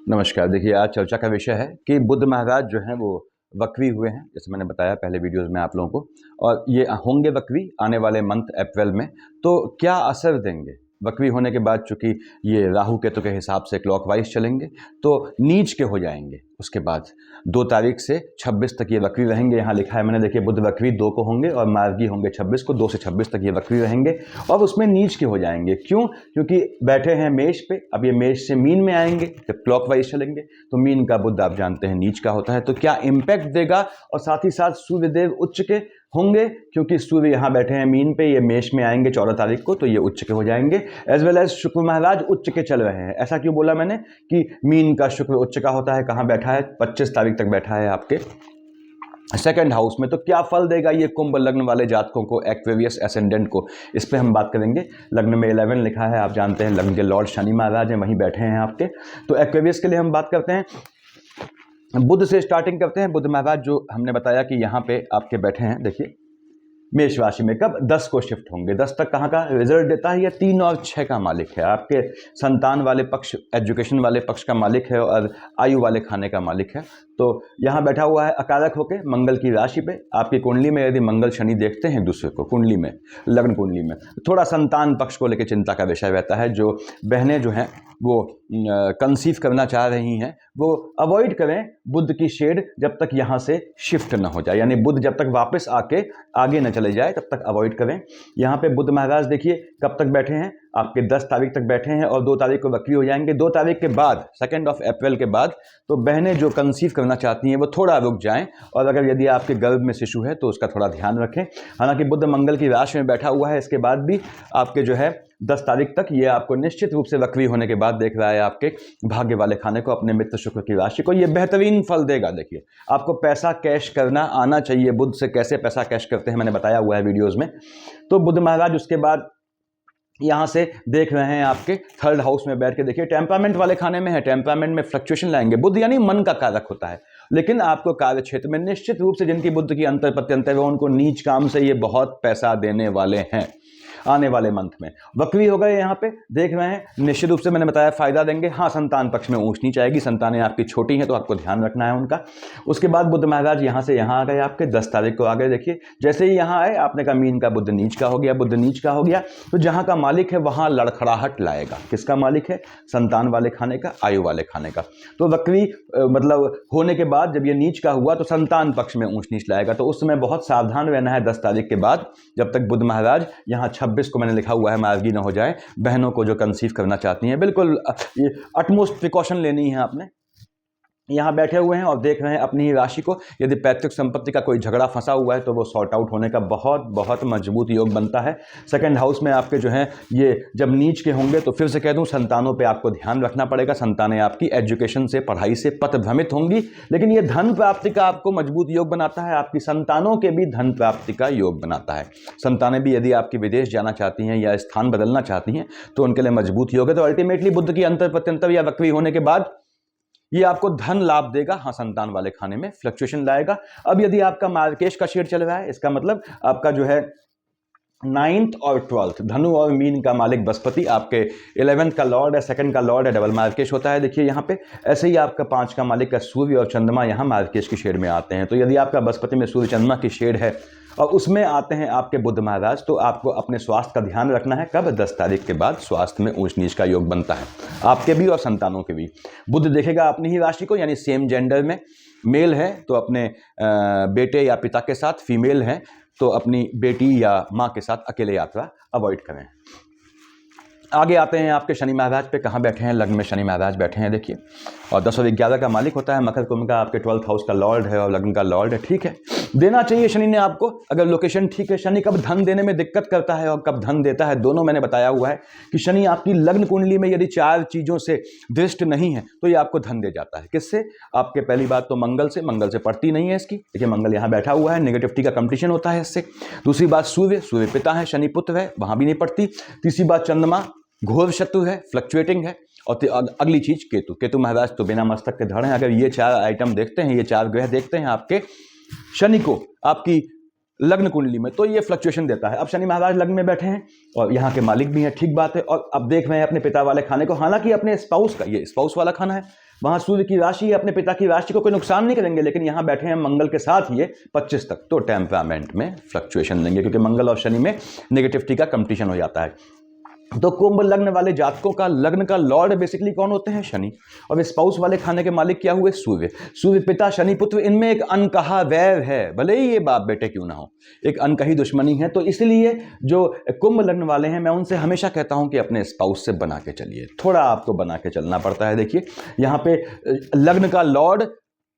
नमस्कार। देखिए, आज चर्चा का विषय है कि बुध महाराज जो हैं वो वक्री हुए हैं, जैसे मैंने बताया पहले वीडियोज़ में आप लोगों को, और ये होंगे वक्री आने वाले मंथ अप्रैल में। तो क्या असर देंगे? वक्री होने के बाद चूँकि ये राहु केतु के हिसाब से क्लॉकवाइज़ चलेंगे, तो नीच के हो जाएंगे। उसके बाद 2 तारीख से 26 तक ये वक्री रहेंगे। यहाँ लिखा है मैंने, देखिए, बुध वक्री 2 को होंगे और मार्गी होंगे 26 को। 2 से 26 तक ये वक्री रहेंगे और उसमें नीच के हो जाएंगे। क्यों? क्योंकि बैठे हैं मेष पे, अब ये मेष से मीन में आएंगे जब क्लॉकवाइज चलेंगे। तो मीन का बुध आप जानते हैं नीच का होता है, तो क्या इम्पैक्ट देगा। और साथ ही साथ सूर्यदेव उच्च के होंगे, क्योंकि सूर्य यहाँ बैठे हैं मीन पे, ये मेष में आएंगे 14 तारीख को, तो ये उच्च के हो जाएंगे। एज वेल एज शुक्र महाराज उच्च के चल रहे हैं। ऐसा क्यों बोला मैंने कि मीन का शुक्र उच्च का होता है? कहाँ बैठा है? 25 तारीख तक बैठा है आपके सेकंड हाउस में। तो क्या फल देगा ये कुंभ लग्न वाले जातकों को, एक्वेरियस एसेंडेंट को? इस पे हम बात करेंगे। लग्न में 11 लिखा है, आप जानते हैं लग्न के लॉर्ड शनि महाराज हैं, वहीं बैठे हैं आपके। तो एक्वेरियस के लिए हम बात करते हैं, बुध से स्टार्टिंग करते हैं। बुध महाराज जो हमने बताया कि यहाँ पे आपके बैठे हैं, देखिए मेष राशि में। कब? 10 को शिफ्ट होंगे। 10 तक कहाँ का रिजल्ट देता है? ये 3 और 6 का मालिक है। आपके संतान वाले पक्ष, एजुकेशन वाले पक्ष का मालिक है और आयु वाले खाने का मालिक है। तो यहाँ बैठा हुआ है अकारक होके मंगल की राशि पे। आपकी कुंडली में यदि मंगल शनि देखते हैं दूसरे को, कुंडली में, लग्न कुंडली में, थोड़ा संतान पक्ष को लेकर चिंता का विषय रहता है। जो बहनें जो हैं वो कंसीव करना चाह रही हैं, वो अवॉइड करें बुध की शेड जब तक यहाँ से शिफ्ट ना हो जाए, यानी बुध जब तक वापस आके आगे न चले जाए तब तक अवॉइड करें। यहाँ पे बुध महाराज देखिए कब तक बैठे हैं, आपके 10 तारीख तक बैठे हैं और 2 तारीख को वक्री हो जाएंगे। 2 तारीख के बाद, 2 अप्रैल के बाद, तो बहनें जो कंसीव करना चाहती हैं वो थोड़ा रुक जाएं, और अगर यदि आपके गर्भ में शिशु है तो उसका थोड़ा ध्यान रखें। हालांकि बुध मंगल की राशि में बैठा हुआ है, इसके बाद भी आपके जो है 10 तारीख तक ये आपको निश्चित रूप से वक्री होने के बाद देख रहा है आपके भाग्य वाले खाने को, अपने मित्र शुक्र की राशि को। ये बेहतरीन फल देगा। देखिए, आपको पैसा कैश करना आना चाहिए। बुध से कैसे पैसा कैश करते हैं मैंने बताया हुआ है वीडियोज़ में। तो बुध महाराज उसके बाद यहाँ से देख रहे हैं आपके 3rd हाउस में बैठ के। देखिए, टेम्परामेंट वाले खाने में है, टेम्परामेंट में फ्लक्चुएशन लाएंगे। बुध यानी मन का कारक होता है, लेकिन आपको कार्य क्षेत्र में निश्चित रूप से जिनकी बुध की अंतर प्रत्यंतर है उनको नीच काम से ये बहुत पैसा देने वाले हैं आने वाले मंथ में। वक्री हो गए यहाँ पे, देख रहे हैं, निश्चित रूप से मैंने बताया फायदा देंगे। हाँ, संतान पक्ष में ऊंच नीच आएगी, संतानें आपकी छोटी हैं तो आपको ध्यान रखना है उनका। उसके बाद बुध महाराज यहाँ से यहाँ आ गए, आपके 10 तारीख को आ गए। देखिए, जैसे ही यहाँ आए आपने कहा मीन का बुध नीच का हो गया, बुध नीच का हो गया, तो जहाँ का मालिक है वहाँ लड़खड़ाहट लाएगा। किसका मालिक है? संतान वाले खाने का, आयु वाले खाने का। तो वक्री मतलब होने के बाद जब ये नीच का हुआ तो संतान पक्ष में ऊंच नीच लाएगा। तो उस समय बहुत सावधान रहना है 10 तारीख के बाद, जब तक बुध महाराज यहाँ 26 को मैंने लिखा हुआ है मार्गी न हो जाए। बहनों को जो कंसीव करना चाहती हैं, बिल्कुल ये अटमोस्ट प्रिकॉशन लेनी है आपने। यहाँ बैठे हुए हैं और देख रहे हैं अपनी ही राशि को। यदि पैतृक संपत्ति का कोई झगड़ा फंसा हुआ है तो वो सॉर्ट आउट होने का बहुत बहुत मजबूत योग बनता है। 2nd हाउस में आपके जो हैं ये जब नीच के होंगे तो फिर से कह दूं, संतानों पे आपको ध्यान रखना पड़ेगा। संतानें आपकी एजुकेशन से, पढ़ाई से पथभ्रमित होंगी, लेकिन ये धन प्राप्ति का आपको मजबूत योग बनाता है। आपकी संतानों के भी धन प्राप्ति का योग बनाता है। संतानें भी यदि आपकी विदेश जाना चाहती हैं या स्थान बदलना चाहती हैं तो उनके लिए मजबूत योग है। तो अल्टीमेटली बुध की अंतर प्रत्यंतर या वक्री होने के बाद ये आपको धन लाभ देगा। हाँ, संतान वाले खाने में फ्लक्चुएशन लाएगा। अब यदि आपका मार्केश का शेड चल रहा है, इसका मतलब आपका जो है 9th और 12th, धनु और मीन का मालिक बृहस्पति आपके 11th का लॉर्ड है, 2nd का लॉर्ड है, डबल मार्केश होता है। देखिए यहाँ पे ऐसे ही आपका 5 का मालिक का सूर्य और चंद्रमा यहाँ मार्केश की शेड में आते हैं। तो यदि आपका बृहस्पति में सूर्य चंद्रमा की शेड है और उसमें आते हैं आपके बुध महाराज, तो आपको अपने स्वास्थ्य का ध्यान रखना है। कब? 10 तारीख के बाद स्वास्थ्य में ऊंच नीच का योग बनता है, आपके भी और संतानों के भी। बुध देखेगा अपनी ही राशि को, यानी सेम जेंडर में मेल है तो अपने बेटे या पिता के साथ, फीमेल है तो अपनी बेटी या माँ के साथ अकेले यात्रा अवॉइड करें। आगे आते हैं आपके शनि महाराज पे। कहाँ बैठे हैं? लग्न में शनि महाराज बैठे हैं, देखिए, और 10 और 11 का मालिक होता है। मकर कुंभ का आपके 12th हाउस का लॉर्ड है और लग्न का लॉर्ड है। ठीक है, देना चाहिए शनि ने आपको, अगर लोकेशन ठीक है। शनि कब धन देने में दिक्कत करता है और कब धन देता है, दोनों मैंने बताया हुआ है कि शनि आपकी लग्न कुंडली में यदि 4 चीज़ों से दृष्ट नहीं है तो ये आपको धन दे जाता है। किससे? आपके पहली बात तो मंगल से, मंगल से पड़ती नहीं है इसकी। देखिए, मंगल यहाँ बैठा हुआ है, नेगेटिविटी का कंपटीशन होता है इससे। दूसरी बात सूर्य, सूर्य पिता है, शनि पुत्र है, वहाँ भी नहीं पड़ती। तीसरी बात चंद्रमा घोर शत्रु है, फ्लक्चुएटिंग है। और अगली चीज केतु, केतु महाराज तो बिना मस्तक के धड़ हैं। अगर ये 4 आइटम देखते हैं, ये 4 ग्रह देखते हैं आपके शनि को, आपकी लग्न कुंडली में, तो ये फ्लक्चुएशन देता है। अब शनि महाराज लग्न में बैठे हैं और यहाँ के मालिक भी हैं, ठीक बात है, और अब देख रहे हैं अपने पिता वाले खाने को, हालांकि अपने स्पाउस का, ये स्पाउस वाला खाना है, वहां सूर्य की राशि है, अपने पिता की राशि को कोई नुकसान नहीं करेंगे, लेकिन यहाँ बैठे हैं मंगल के साथ ये 25 तक, तो टेम्परामेंट में फ्लक्चुएशन लेंगे, क्योंकि मंगल और शनि में नेगेटिविटी का कंपटीशन हो जाता है। तो कुंभ लग्न वाले जातकों का लग्न का लॉर्ड बेसिकली कौन होते हैं? शनि। और स्पाउस वाले खाने के मालिक क्या हुए? सूर्य। सूर्य पिता शनि पुत्र, इनमें एक अनकहा वैर है, भले ही ये बाप बेटे क्यों ना हो, एक अनकही दुश्मनी है। तो इसलिए जो कुंभ लग्न वाले हैं, मैं उनसे हमेशा कहता हूं कि अपने स्पाउस से बना के चलिए, थोड़ा आपको बना के चलना पड़ता है। देखिए यहाँ पे लग्न का लॉर्ड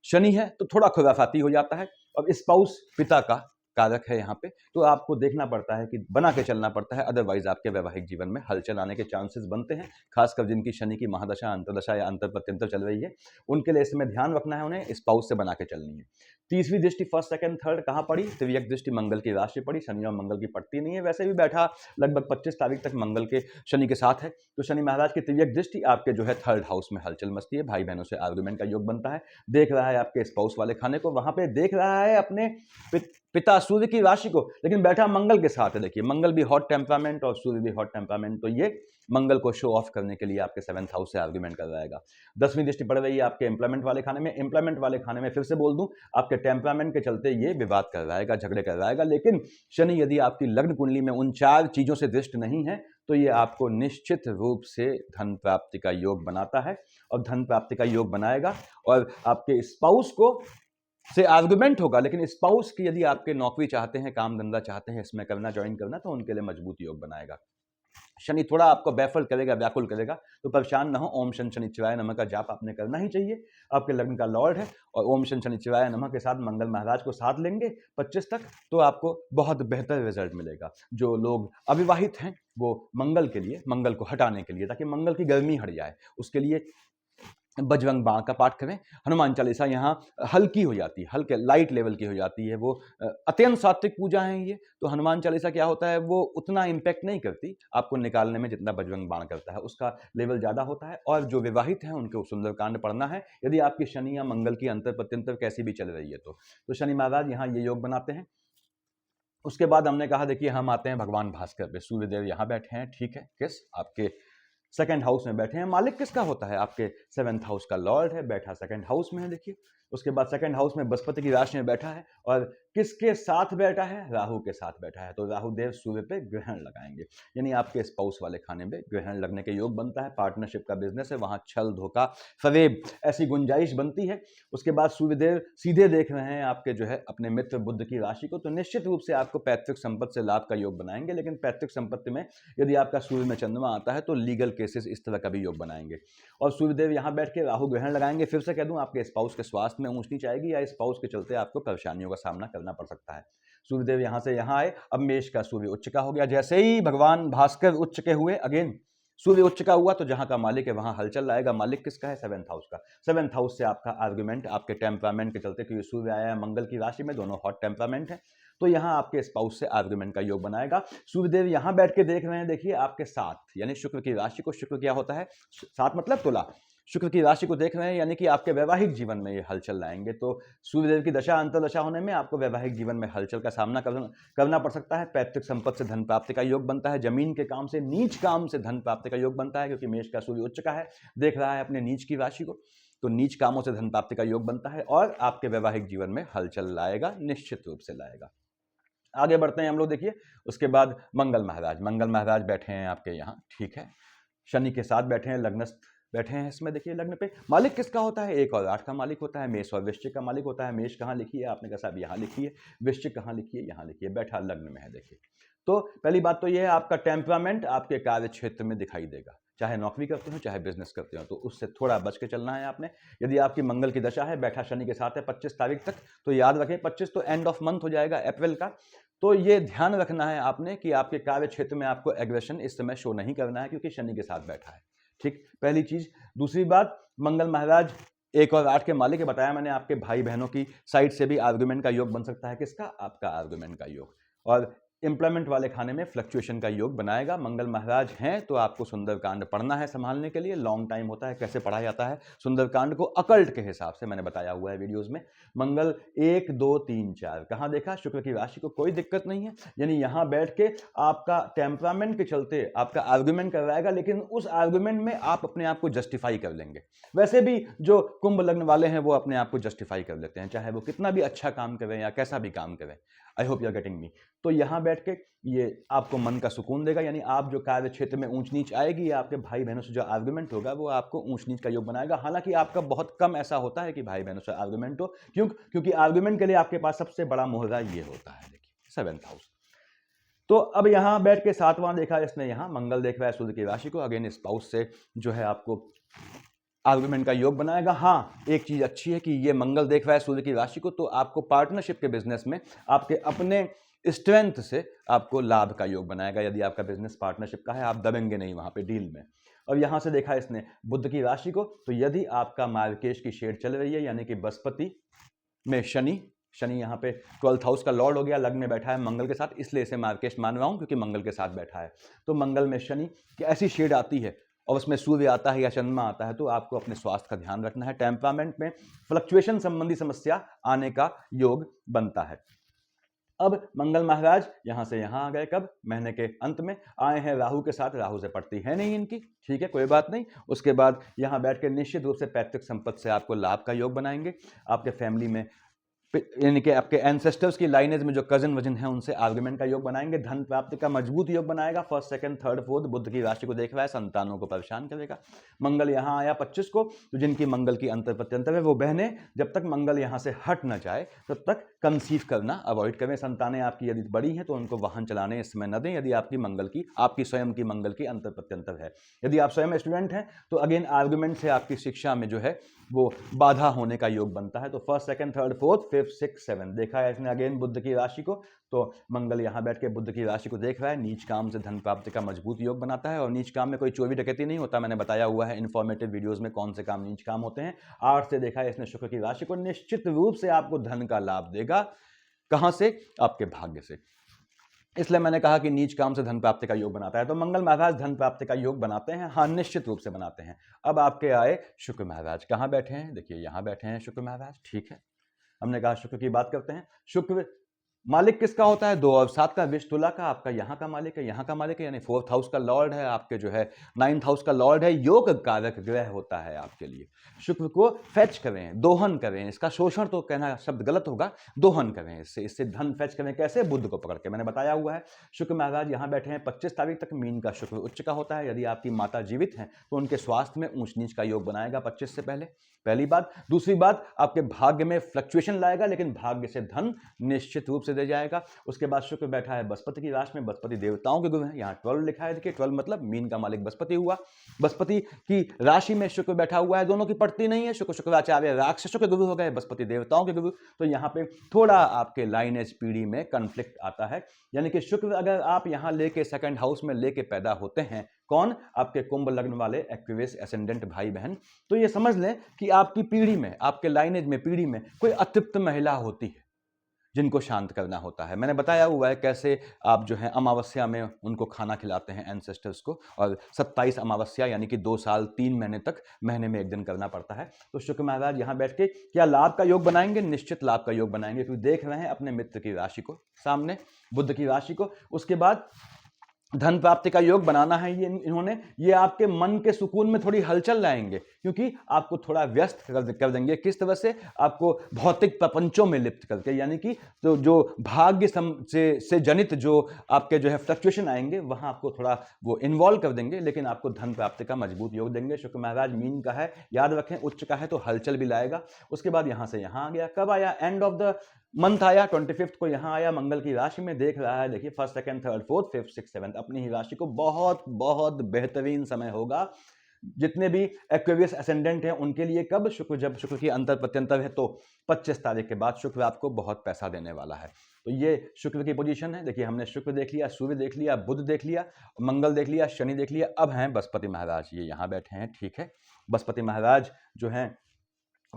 शनि है तो थोड़ा खुराफाती हो जाता है, और स्पाउस पिता का कारक है यहाँ पे, तो आपको देखना पड़ता है कि बना के चलना पड़ता है, अदरवाइज आपके वैवाहिक जीवन में हलचल आने के चांसेस बनते हैं। खासकर जिनकी शनि की महादशा, अंतरदशा या अंतर प्रत्यंतर चल रही है, उनके लिए इसमें ध्यान रखना है, उन्हें स्पाउस से बना के चलनी है। तीसरी दृष्टि फर्स्ट सेकंड थर्ड कहाँ पड़ी? तिर्यक दृष्टि मंगल की राशि पड़ी, शनि और मंगल की पड़ती नहीं है, वैसे भी बैठा लगभग 25 तारीख तक मंगल के शनि के साथ है, तो शनि महाराज की तिर्यक दृष्टि आपके जो है थर्ड हाउस में हलचल मचती है, भाई बहनों से आर्गुमेंट का योग बनता है, देख रहा है आपके स्पाउस वाले खाने को, वहां पे देख रहा है अपने पिता सूर्य की राशि को, लेकिन बैठा मंगल के साथ है। देखिए मंगल भी हॉट टेम्परामेंट और सूर्य भी हॉट टेम्परामेंट, तो ये मंगल को शो ऑफ करने के लिए आपके 7th हाउस से आर्गुमेंट कर जाएगा। 10वीं दृष्टि पड़ रही है आपके एम्प्लॉयमेंट वाले खाने में। एम्प्लॉयमेंट वाले खाने में फिर से बोल दूं, आपके टेम्परामेंट के चलते ये विवाद कर जाएगा, झगड़े कर जाएगा, लेकिन शनि यदि आपकी लग्न कुंडली में उन 4 चीजों से दृष्ट नहीं है, तो ये आपको निश्चित रूप से धन प्राप्ति का योग बनाता है, और धन प्राप्ति का योग बनाएगा, और आपके स्पाउस को से आर्गुमेंट होगा, लेकिन स्पाउस की यदि आपके नौकरी चाहते हैं, काम धंधा चाहते हैं, इसमें करना, ज्वाइन करना, तो उनके लिए मजबूत योग बनाएगा। शनि थोड़ा आपको बैफल करेगा, व्याकुल करेगा, तो परेशान ना हो, ओम शन शनिचराय नमः का जाप आपने करना ही चाहिए, आपके लग्न का लॉर्ड है, और ओम शन शनिचराय नमः के साथ मंगल महाराज को साथ लेंगे 25 तक, तो आपको बहुत बेहतर रिजल्ट मिलेगा। जो लोग अविवाहित हैं, वो मंगल के लिए, मंगल को हटाने के लिए, ताकि मंगल की गर्मी हट जाए, उसके लिए बजरंग बाण का पाठ करें। हनुमान चालीसा यहाँ हल्की हो जाती है, हल्के लाइट लेवल की हो जाती है, वो अत्यंत सात्विक पूजा है ये, तो हनुमान चालीसा क्या होता है, वो उतना इम्पैक्ट नहीं करती आपको निकालने में जितना बजरंग बाण करता है, उसका लेवल ज़्यादा होता है। और जो विवाहित हैं उनको सुंदरकांड पढ़ना है, यदि आपकी शनि या मंगल की अंतर प्रत्यंतर कैसी भी चल रही है तो शनि महाराज यहाँ ये योग बनाते हैं। उसके बाद हमने कहा, देखिए हम आते हैं भगवान भास्कर पे, सूर्यदेव यहाँ बैठे हैं, ठीक है, किस आपके 2nd हाउस में बैठे हैं। मालिक किसका होता है? आपके 7th हाउस का लॉर्ड है, बैठा 2nd हाउस में है। देखिए उसके बाद 2nd हाउस में बृहस्पति की राशि में बैठा है, और किसके साथ बैठा है? राहु के साथ बैठा है, तो राहु देव सूर्य पे ग्रहण लगाएंगे, यानी आपके स्पाउस वाले खाने में ग्रहण लगने के योग बनता है। पार्टनरशिप का बिजनेस है, वहां छल धोखा फरेब ऐसी गुंजाइश बनती है। उसके बाद सूर्यदेव सीधे देख रहे हैं आपके जो है अपने मित्र बुध की राशि को, तो निश्चित रूप से आपको पैतृक संपत्ति से लाभ का योग बनाएंगे, लेकिन पैतृक संपत्ति में यदि आपका सूर्य में चंद्रमा आता है तो लीगल केसेस इस तरह का भी योग बनाएंगे। और सूर्यदेव यहाँ बैठ के राहु ग्रहण लगाएंगे। फिर से कह दूं, आपके स्पाउस के स्वास्थ्य में ऊंच नीच आएगी, या स्पाउस के चलते आपको परेशानियों का सामना करना पड़ सकता है। सूर्यदेव यहाँ से यहाँ आए, अब मेष का सूर्य उच्च का हो गया, जैसे ही भगवान भास्कर उच्च के हुए, अगेन सूर्य उच्च का हुआ, तो जहां का मालिक है वहां हलचल लाएगा। मालिक किसका है? 7th हाउस का। 7th हाउस से आपका आर्गुमेंट आपके टेम्परामेंट के चलते, क्योंकि सूर्य आया है मंगल की राशि में, दोनों हॉट टेम्परामेंट है, तो यहाँ आपके स्पाउस से आर्गुमेंट का योग बनाएगा। सूर्यदेव यहाँ बैठ के देख रहे हैं, देखिए आपके 7 यानी शुक्र की राशि को, शुक्र क्या होता है? 7 मतलब तुला, शुक्र की राशि को देख रहे हैं, यानी कि आपके वैवाहिक जीवन में ये हलचल लाएंगे। तो सूर्यदेव की दशा अंतरदशा होने में आपको वैवाहिक जीवन में हलचल का सामना करना पड़ सकता है। पैतृक संपत्ति से धन प्राप्ति का योग बनता है, जमीन के काम से, नीच काम से धन प्राप्ति का योग बनता है, क्योंकि मेष का सूर्य उच्च का है, देख रहा है अपने नीच की राशि को, तो नीच कामों से धन प्राप्ति का योग बनता है, और आपके वैवाहिक जीवन में हलचल लाएगा, निश्चित रूप से लाएगा। आगे बढ़ते हैं हम लोग। देखिए उसके बाद मंगल महाराज बैठे हैं आपके यहाँ, ठीक है, शनि के साथ बैठे हैं, लग्नस्थ बैठे हैं इसमें। देखिए लग्न पे मालिक किसका होता है? 1 और 8 का मालिक होता है, मेष और वृश्चिक का मालिक होता है। मेष कहाँ लिखी है आपने? कहा साहब यहाँ लिखी है। वृश्चिक कहाँ लिखी है? यहाँ लिखी है, बैठा लग्न में है। देखिए तो पहली बात तो ये है, आपका टेम्परामेंट आपके कार्य क्षेत्र में दिखाई देगा, चाहे नौकरी करते हो चाहे बिजनेस करते हो, तो उससे थोड़ा बच के चलना है आपने। यदि आपकी मंगल की दशा है, बैठा शनि के साथ है 25 तारीख तक, तो याद रखें 25 तो एंड ऑफ मंथ हो जाएगा अप्रैल का, तो ये ध्यान रखना है आपने कि आपके कार्य क्षेत्र में आपको एग्रेशन इस समय शो नहीं करना है, क्योंकि शनि के साथ बैठा है। ठीक, पहली चीज। दूसरी बात, मंगल महाराज 1 और 8 के मालिक है, बताया मैंने, आपके भाई बहनों की साइड से भी आर्गुमेंट का योग बन सकता है। किसका? आपका आर्गुमेंट का योग। और एम्प्लॉयमेंट वाले खाने में फ्लक्चुएशन का योग बनाएगा। मंगल महाराज हैं तो आपको सुंदरकांड पढ़ना है संभालने के लिए। लॉन्ग टाइम होता है, कैसे पढ़ा जाता है सुंदरकांड को अकल्ट के हिसाब से मैंने बताया हुआ है वीडियोस में। मंगल 1 2 3 4 कहाँ देखा, शुक्र की राशि को, कोई दिक्कत नहीं है। यानी यहां बैठ के आपका टेम्परामेंट के चलते आपका आर्गुमेंट करवाएगा, लेकिन उस आर्गुमेंट में आप अपने आप को जस्टिफाई कर लेंगे। वैसे भी जो कुंभ लग्न वाले हैं वो अपने आप को जस्टिफाई कर लेते हैं, चाहे वो कितना भी अच्छा काम करें या कैसा भी काम करें। I hope you are getting me. तो यहां बैठ के ये आपको मन का सुकून देगा, यानी आप जो कार्य क्षेत्र में ऊंच नीच आएगी या आपके भाई बहनों से जो आर्गुमेंट होगा वो आपको ऊंच नीच का योग बनाएगा। हालांकि आपका बहुत कम ऐसा होता है कि भाई बहनों से आर्गुमेंट हो, क्योंकि आर्गुमेंट के लिए आपके पास सबसे बड़ा मोहरा ये होता है, देखिए 7th हाउस। तो अब यहां बैठ के 7वां देखा इसने, यहां मंगल देख रहा है सूर्य की राशि को, अगेन स्पाउस से जो है आपको आर्गुमेंट का योग बनाएगा। हाँ, एक चीज अच्छी है कि ये मंगल देख रहा है सूर्य की राशि को, तो आपको पार्टनरशिप के बिजनेस में आपके अपने स्ट्रेंथ से आपको लाभ का योग बनाएगा। यदि आपका बिजनेस पार्टनरशिप का है, आप दबेंगे नहीं वहां पे डील में। और यहां से देखा इसने बुध की राशि को, तो यदि आपका मार्केश की शेड चल रही है, यानी कि बृहस्पति में शनि यहाँ पे 12th हाउस का लॉर्ड हो गया, लग्न में बैठा है मंगल के साथ, इसलिए इसे मार्केश मान रहा हूं क्योंकि मंगल के साथ बैठा है। तो मंगल में शनि की ऐसी शेड आती है और उसमें सूर्य आता है या चंद्रमा आता है, तो आपको अपने स्वास्थ्य का ध्यान रखना है। टेम्परामेंट में फ्लक्चुएशन संबंधी समस्या आने का योग बनता है। अब मंगल महाराज यहां से यहां आ गए, कब, महीने के अंत में आए हैं राहु के साथ। राहु से पड़ती है नहीं इनकी, ठीक है, कोई बात नहीं। उसके बाद यहां बैठ के निश्चित रूप से पैतृक संपत्ति से आपको लाभ का योग बनाएंगे। आपके फैमिली में यानी कि आपके एंसेस्टर्स की लाइनेज में जो कजन वजन है उनसे आर्गुमेंट का योग बनाएंगे। धन प्राप्ति का मजबूत योग बनाएगा। फर्स्ट सेकंड थर्ड फोर्थ बुध की राशि को देख रहा है, संतानों को परेशान करेगा। मंगल यहां आया 25 को, तो जिनकी मंगल की अंतर प्रत्यंतर है वो बहनें, जब तक मंगल यहां से हट न जाए तब तक कंसीव करना अवॉइड करें। संतानें आपकी यदि बड़ी हैं तो उनको वाहन चलाने इस समय न दें, यदि आपकी स्वयं की मंगल की अंतर प्रत्यंतर है। यदि आप स्वयं स्टूडेंट हैं तो अगेन आर्गुमेंट से आपकी शिक्षा में जो है वो बाधा होने का योग बनता है। तो first second third fourth fifth six seven देखा है इसने अगेन बुध की राशि को, तो मंगल यहां बैठ के बुध की राशि को देख रहा है। नीच काम से धन प्राप्ति का मजबूत योग बनाता है, और नीच काम में कोई चोरी डकैती नहीं होता, मैंने बताया हुआ है इन्फॉर्मेटिव वीडियोस में कौन से काम नीच काम होते हैं। 8 से देखा है इसने शुक्र की राशि को, निश्चित रूप से आपको धन का लाभ देगा। कहां से, आपके भाग्य से। इसलिए मैंने कहा कि नीच काम से धन प्राप्ति का योग बनाता है। तो मंगल महाराज धन प्राप्ति का योग बनाते हैं, हाँ निश्चित रूप से बनाते हैं। अब आपके आए शुक्र महाराज, कहां बैठे हैं, देखिए यहां बैठे हैं शुक्र महाराज, ठीक है। हमने कहा शुक्र की बात करते हैं। शुक्र मालिक किसका होता है, 2 और 7 का, विष तुला का, आपका यहाँ का मालिक है, यहाँ का मालिक है, यानी 4th हाउस का लॉर्ड है, आपके जो है 9th हाउस का लॉर्ड है। योग कारक ग्रह होता है आपके लिए। शुक्र को फेच करें, दोहन करें, इसका शोषण तो कहना शब्द गलत होगा, दोहन करें, इससे धन फेच करें। कैसे, बुध को पकड़ के, मैंने बताया हुआ है। शुक्र महाराज यहाँ बैठे हैं 25 तारीख तक। मीन का शुक्र उच्च का होता है। यदि आपकी माता जीवित हैं तो उनके स्वास्थ्य में ऊंच नीच का योग बनाएगा 25 से पहले, पहली बात। दूसरी बात, आपके भाग्य में फ्लक्चुएशन लाएगा, लेकिन भाग्य से धन निश्चित रूप से दे जाएगा। उसके बाद शुक्र बैठा है बृहस्पति की राशि में, बृहस्पति देवताओं के गुरु हैं। यहाँ 12 लिखा है, देखिए 12 मतलब मीन का मालिक बृहस्पति हुआ। बृहस्पति की राशि में शुक्र बैठा हुआ है, दोनों की पड़ती नहीं है। शुक्राचार्य राक्षसों के गुरु हो गए, बृहस्पति देवताओं के गुरु। तो यहाँ पे थोड़ा आपके लाइनेज पीढ़ी में कंफ्लिक्ट आता है। यानी कि शुक्र अगर आप यहाँ लेके 2nd हाउस में लेके पैदा होते हैं, कौन, आपके कुंभ लग्न वाले एक्विस एसेंडेंट भाई बहन, तो ये समझ लें कि आपकी पीढ़ी में, आपके लाइनेज में, पीढ़ी में कोई अतृप्त महिला होती है जिनको शांत करना होता है। मैंने बताया हुआ है कैसे आप जो है अमावस्या में उनको खाना खिलाते हैं एंसेस्टर्स को, और 27 अमावस्या यानी कि 2 साल 3 महीने तक महीने में 1 दिन करना पड़ता है। तो शुक्र महाराज यहाँ बैठ के क्या लाभ का योग बनाएंगे, निश्चित लाभ का योग बनाएंगे, क्योंकि देख रहे हैं अपने मित्र की राशि को सामने, बुध की राशि को। उसके बाद धन प्राप्ति का योग बनाना है इन्होंने। ये आपके मन के सुकून में थोड़ी हलचल लाएंगे, क्योंकि आपको थोड़ा व्यस्त कर देंगे। किस तरह से, आपको भौतिक प्रपंचों में लिप्त करके, यानी कि तो जो भाग्य से जनित जो आपके जो है फ्लक्चुएशन आएंगे, वहां आपको थोड़ा वो इन्वॉल्व कर देंगे, लेकिन आपको धन प्राप्ति का मजबूत योग देंगे। शुक्र महाराज मीन का है, याद रखें, उच्च का है, तो हलचल भी लाएगा। उसके बाद यहां से यहां आ गया, कब आया, एंड ऑफ द मंथ आया, 25 को यहां आया, मंगल की राशि में देख रहा है। देखिए first second third fourth fifth six seventh, अपनी ही राशि को। बहुत बहुत बेहतरीन समय होगा जितने भी एक्वेरियस एसेंडेंट हैं उनके लिए। कब, शुक्र, जब शुक्र की अंतर प्रत्यंतर है तो 25 तारीख के बाद शुक्र आपको बहुत पैसा देने वाला है। तो ये शुक्र की पोजीशन है। देखिए हमने शुक्र देख लिया, सूर्य देख लिया, बुध देख लिया, मंगल देख लिया, शनि देख लिया। अब हैं बृहस्पति महाराज, ये यहां बैठे हैं, ठीक है। बृहस्पति महाराज जो हैं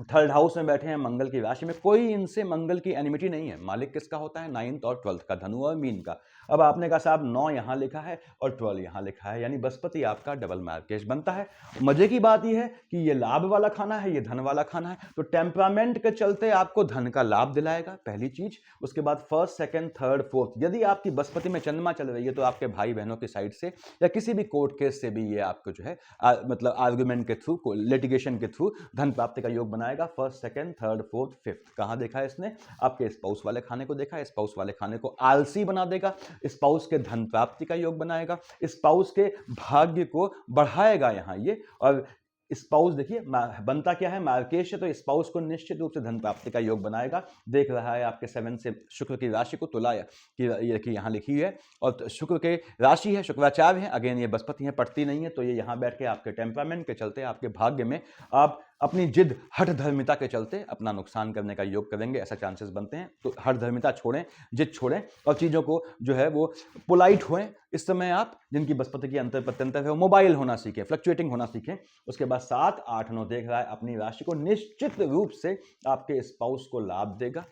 थर्ड हाउस में बैठे हैं मंगल की राशि में, कोई इनसे मंगल की एनिमिटी नहीं है। मालिक किसका होता है? 9th और 12th का, धनु और मीन का। अब आपने कहा साहब 9 यहाँ लिखा है और 12 यहाँ लिखा है, यानी बृहस्पति आपका डबल मार्केश बनता है। मजे की बात यह है कि ये लाभ वाला खाना है, ये धन वाला खाना है, तो टेम्परामेंट के चलते आपको धन का लाभ दिलाएगा, पहली चीज। उसके बाद फर्स्ट, सेकंड, थर्ड, फोर्थ, यदि आपकी बृहस्पति में चंद्रमा चल रही है तो आपके भाई बहनों की साइड से या किसी भी कोर्ट केस से भी ये आपको जो है मतलब आर्गुमेंट के थ्रू, लिटिगेशन के थ्रू धन प्राप्ति का योग बनाएगा। First, second, third, fourth, fifth. कहां देखा है इसने? आपके स्पाउस वाले खाने को देखा है। स्पाउस वाले खाने को आलसी बना देगा, स्पाउस के धन प्राप्ति का योग बनाएगा, स्पाउस के भाग्य को बढ़ाएगा यहां ये। और स्पाउस देखिए बनता क्या है? मार्केश है, तो स्पाउस को निश्चित रूप से धन प्राप्ति का योग बनाएगा। देख रहा है आपके 7 से शुक्र की राशि को तुला की यहाँ लिखी है, और शुक्र के राशि है, शुक्राचार्य है, अगेन ये बृहस्पति है, पटती नहीं है, तो ये यहाँ बैठ के आपके टेम्परामेंट के चलते आपके भाग्य में आप अपनी जिद हठ धर्मिता के चलते अपना नुकसान करने का योग करेंगे, ऐसा चांसेस बनते हैं। तो हठ धर्मिता छोड़ें, जिद छोड़ें, और चीज़ों को जो है वो पोलाइट होएं। इस समय आप जिनकी बृहस्पति की अंतर प्रत्यंतर है वो मोबाइल होना सीखें, फ्लक्चुएटिंग होना सीखें। उसके बाद 7, 8, 9 देख रहा है अपनी राशि को, निश्चित रूप से आपके स्पाउस को लाभ देगा।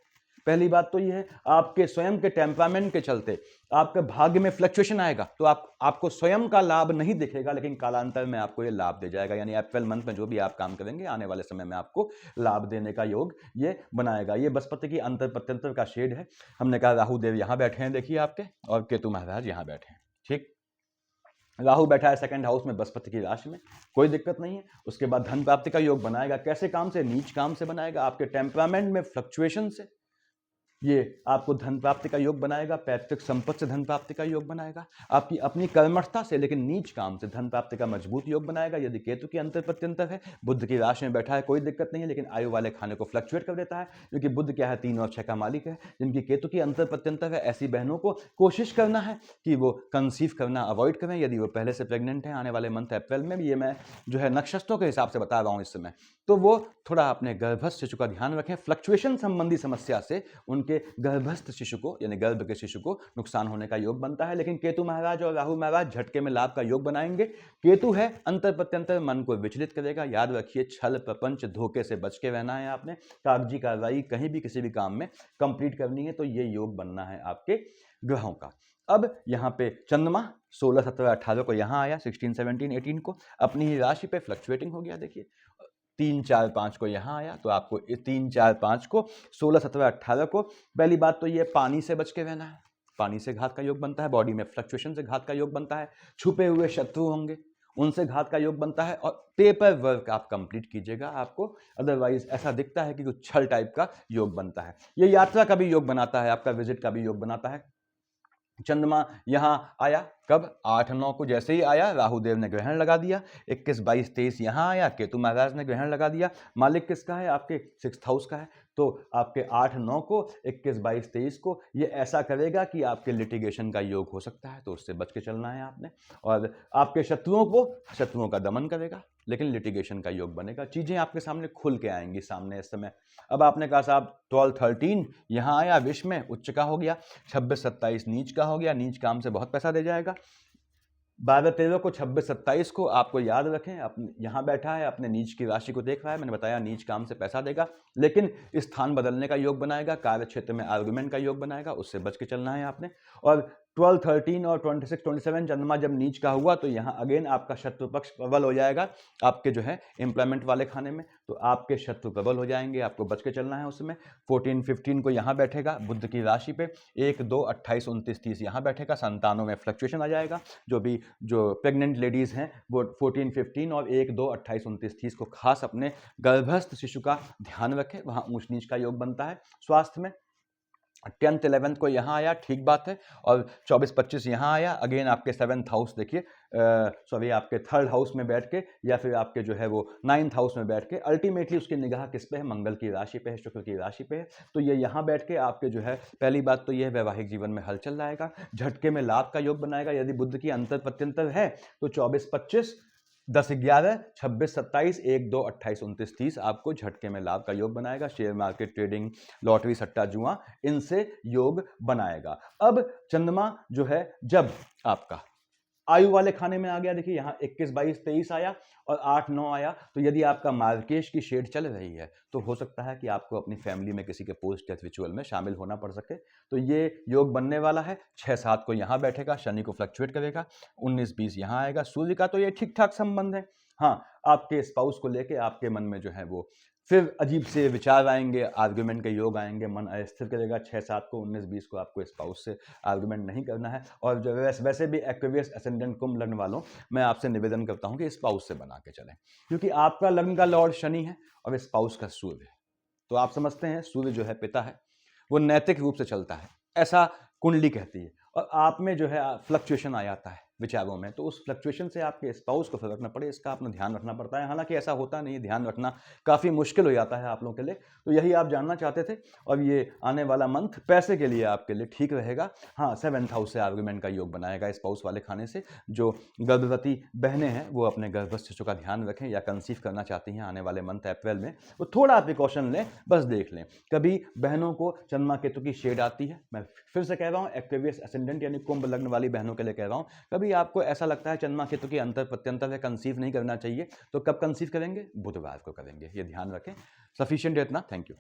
पहली बात तो यह है, आपके स्वयं के टेम्परामेंट के चलते आपके भाग्य में फ्लक्चुएशन आएगा, तो आपको स्वयं का लाभ नहीं दिखेगा, लेकिन कालांतर में आपको ये लाभ दे जाएगा। यानी अप्रैल मंथ में जो भी आप काम करेंगे आने वाले समय में आपको लाभ देने का योग ये बनाएगा। ये बृहस्पति की अंतर प्रत्यंतर का शेड है। हमने कहा राहु देव यहाँ बैठे हैं देखिए आपके, और केतु महाराज यहाँ बैठे हैं। ठीक, राहु बैठा है सेकंड हाउस में बृहस्पति की राशि में, कोई दिक्कत नहीं है। उसके बाद धन प्राप्ति का योग बनाएगा। कैसे काम से? नीच काम से बनाएगा, आपके टेम्परामेंट में फ्लक्चुएशन से ये आपको धन प्राप्ति का योग बनाएगा। पैतृक संपत्ति से धन प्राप्ति का योग बनाएगा, आपकी अपनी कर्मठता से लेकिन नीच काम से धन प्राप्ति का मजबूत योग बनाएगा। यदि केतु की अंतर प्रत्यंतर है, बुध की राशि में बैठा है, कोई दिक्कत नहीं है, लेकिन आयु वाले खाने को फ्लक्चुएट कर देता है, क्योंकि बुध क्या है? 3 और 6 का मालिक है। जिनकी केतु की अंतर प्रत्यंतर है, ऐसी बहनों को कोशिश करना है कि वो कंसीव करना अवॉइड करें। यदि वो पहले से प्रेग्नेंट है, आने वाले मंथ अप्रैल में, ये मैं जो है नक्षत्रों के हिसाब से बता रहा हूँ इस समय, तो वो थोड़ा अपने गर्भस्थ शिशु का ध्यान रखें। फ्लक्चुएशन संबंधी समस्या से उनके गर्भस्थ शिशु को, यानी गर्भ के शिशु को नुकसान होने का योग बनता है। लेकिन केतु महाराज और राहु महाराज झटके में लाभ का योग बनाएंगे। केतु है अंतर प्रत्यंतर, मन को विचलित करेगा। याद रखिए, छल प्रपंच धोखे से बच के रहना है आपने। कागजी कार्रवाई कहीं भी किसी भी काम में कंप्लीट करनी है तो ये योग बनना है आपके ग्रहों का। अब यहाँ पे चंद्रमा 16, 17, 18 को यहाँ आया, 16, 17, 18 को अपनी ही राशि पे फ्लक्चुएटिंग हो गया। देखिए 3, 4, 5 को यहाँ आया, तो आपको 3, 4, 5 को 16, 17, 18 को पहली बात तो ये पानी से बच के रहना है। पानी से घात का योग बनता है, बॉडी में फ्लक्चुएशन से घात का योग बनता है, छुपे हुए शत्रु होंगे उनसे घात का योग बनता है, और पेपर वर्क आप कंप्लीट कीजिएगा। आपको अदरवाइज ऐसा दिखता है कि कुछ छल टाइप का योग बनता है। ये यात्रा का भी योग बनाता है, आपका विजिट का भी योग बनाता है। चंद्रमा यहाँ आया कब? 8, 9 को जैसे ही आया राहु देव ने ग्रहण लगा दिया। 21, 22, 23 यहाँ आया, केतु महाराज ने ग्रहण लगा दिया। मालिक किसका है? आपके 6th हाउस का है। तो आपके 8, 9 को, 21, 22, 23 को ये ऐसा करेगा कि आपके लिटिगेशन का योग हो सकता है, तो उससे बच के चलना है आपने। और आपके शत्रुओं का दमन करेगा, लेकिन लिटिगेशन का योग बनेगा। चीज़ें आपके सामने खुल के आएंगी सामने इस समय। अब आपने कहा साहब 12, 13 यहाँ आया, विष में उच्च का हो गया, 26, 27 नीच का हो गया। नीच काम से बहुत पैसा दे जाएगा। 12, 13 को, 26, 27 को आपको याद रखें, यहाँ बैठा है, अपने नीच की राशि को देख रहा है। मैंने बताया नीच काम से पैसा देगा, लेकिन स्थान बदलने का योग बनाएगा, कार्य क्षेत्र में आर्गुमेंट का योग बनाएगा, उससे बच के चलना है आपने। और 12, 13 और 26, 27 चंद्रमा जब नीच का हुआ तो यहाँ अगेन आपका शत्रु पक्ष प्रबल हो जाएगा आपके जो है एम्प्लॉयमेंट वाले खाने में, तो आपके शत्रु प्रबल हो जाएंगे, आपको बच के चलना है उसमें। 14, 15 को यहाँ बैठेगा बुध की राशि पे, 1, 2, 28, 29, 30 यहाँ बैठेगा। संतानों में फ्लक्चुएशन आ जाएगा। जो प्रेग्नेंट लेडीज हैं वो 14, 15 और 1, 2, 28, 29, 30 को खास अपने गर्भस्थ शिशु का ध्यान रखें, वहाँ ऊंच नीच का योग बनता है। स्वास्थ्य में 10th, 11th को यहाँ आया, ठीक बात है। और 24, 25 यहाँ आया, अगेन आपके 7th हाउस देखिए, सॉरी आपके 3rd हाउस में बैठ के, या फिर आपके जो है वो 9th हाउस में बैठ के, अल्टीमेटली उसकी निगाह किस पे है? मंगल की राशि पे है, शुक्र की राशि पे है। तो ये यहाँ बैठ के आपके जो है पहली बात तो ये वैवाहिक जीवन में हलचल लाएगा, झटके में लाभ का योग बनाएगा। यदि बुध की अंतर प्रत्यंतर है तो 24, 25, 10, 11, 26, 27, 1, 2, 28, 29, 30 आपको झटके में लाभ का योग बनाएगा। शेयर मार्केट, ट्रेडिंग, लॉटरी, सट्टा, जुआ, इनसे योग बनाएगा। अब चंद्रमा जो है जब आपका आयु वाले खाने में आ गया, देखिए यहाँ 21, 22, 23 आया और 8, 9 आया। तो यदि आपका मार्केश की शेड चल रही है तो हो सकता है कि आपको अपनी फैमिली में किसी के पोस्ट डेथ रिचुअल में शामिल होना पड़ सके। तो ये योग बनने वाला है। 6-7 को यहाँ बैठेगा, शनि को फ्लक्चुएट करेगा, 19-20 यहाँ आएगा। सूर्य का तो ये ठीक ठाक संबंध है। हाँ, आपके स्पाउस को लेके आपके मन में जो है वो फिर अजीब से विचार आएंगे, आर्ग्यूमेंट के योग आएंगे, मन अस्थिर करेगा। 6-7 को, 19-20 को आपको स्पाउस से आर्ग्यूमेंट नहीं करना है। और जो वैसे भी एक्वेरियस असेंडेंट कुंभ लग्न वालों, मैं आपसे निवेदन करता हूं कि स्पाउस से बना के चलें, क्योंकि आपका लग्न का लॉर्ड शनि है और स्पाउस का सूर्य है। तो आप समझते हैं सूर्य जो है पिता है, वो नैतिक रूप से चलता है, ऐसा कुंडली कहती है। और आप में जो है फ्लक्चुएशन आ जाता है विचारों में, तो उस फ्लक्चुएशन से आपके स्पाउस को फर्क न पड़े, इसका आपने ध्यान रखना पड़ता है। हालांकि ऐसा होता नहीं, ध्यान रखना काफ़ी मुश्किल हो जाता है आप लोगों के लिए। तो यही आप जानना चाहते थे। और ये आने वाला मंथ पैसे के लिए आपके लिए ठीक रहेगा। हाँ, 7th हाउस से आर्गुमेंट का योग बनाएगा स्पाउस वाले खाने से। जो गर्भवती बहनें हैं वो अपने गर्भस्थ शिशु का ध्यान रखें, या कंसीव करना चाहती हैं आने वाले मंथ अप्रैल में, वो थोड़ा प्रिकॉशन लें, बस देख लें। कभी बहनों को चंद्रमा केतु की शेड आती है, मैं फिर से कह रहा हूँ, एक्वेरियस असेंडेंट यानी कुंभ लग्न वाली बहनों के लिए कह रहा हूँ। कभी आपको ऐसा लगता है चंद्रमा केतु की अंतर प्रत्यंतर है, कंसीव नहीं करना चाहिए, तो कब कंसीव करेंगे? बुधवार को करेंगे, ये ध्यान रखें। सफिशिएंट इतना, थैंक यू।